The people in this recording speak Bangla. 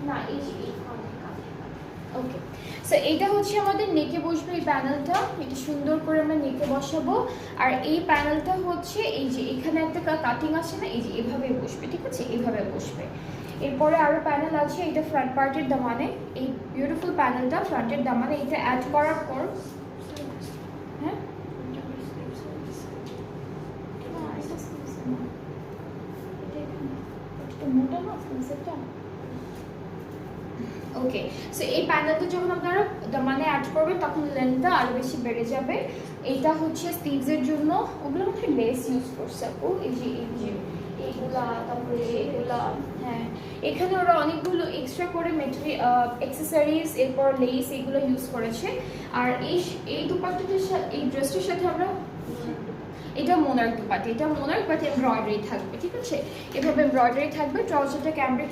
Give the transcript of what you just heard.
না এই যে ওকে। সো এইটা হচ্ছে আমাদের নেকে বসবে এই প্যানেলটা, এটা সুন্দর করে আমরা নেকে বসাবো। আর এই প্যানেলটা হচ্ছে এই যে এখানে একটা কাটিং আছে না, এই যে এভাবে বসবে, ঠিক আছে, এভাবে বসবে। এরপরে আরও প্যানেল আছে, এটা ফ্রন্ট পার্টের দামানে, এই বিউটিফুল প্যানেলটা ফ্রন্টের দামানে এটা অ্যাড করার পর, হ্যাঁ মোটা না সেটটা। ওকে, সো এই প্যানেলটা যখন আপনারা মানে অ্যাড করবেন তখন লেন্থটা আরও বেশি বেড়ে যাবে। এইটা হচ্ছে স্লিভসের জন্য, ওগুলো হচ্ছে লেস ইউজ করছে আপু, এই যে এইগুলা, তারপরে এগুলা, হ্যাঁ এখানে ওরা অনেকগুলো এক্সট্রা করে অ্যাক্সেসরিজ, এরপর লেস এগুলো ইউজ করেছে। আর এই দুপাট্টাটার সাথে, এই ড্রেসটার সাথে আমরা, এটা মোনার্ক দুপাটি, এটা মোনার্ক বাট এমব্রয়ডারি থাকবে, ঠিক আছে, এভাবে এমব্রয়ডারি থাকবে। ট্রাউজারটা ক্যামব্রিক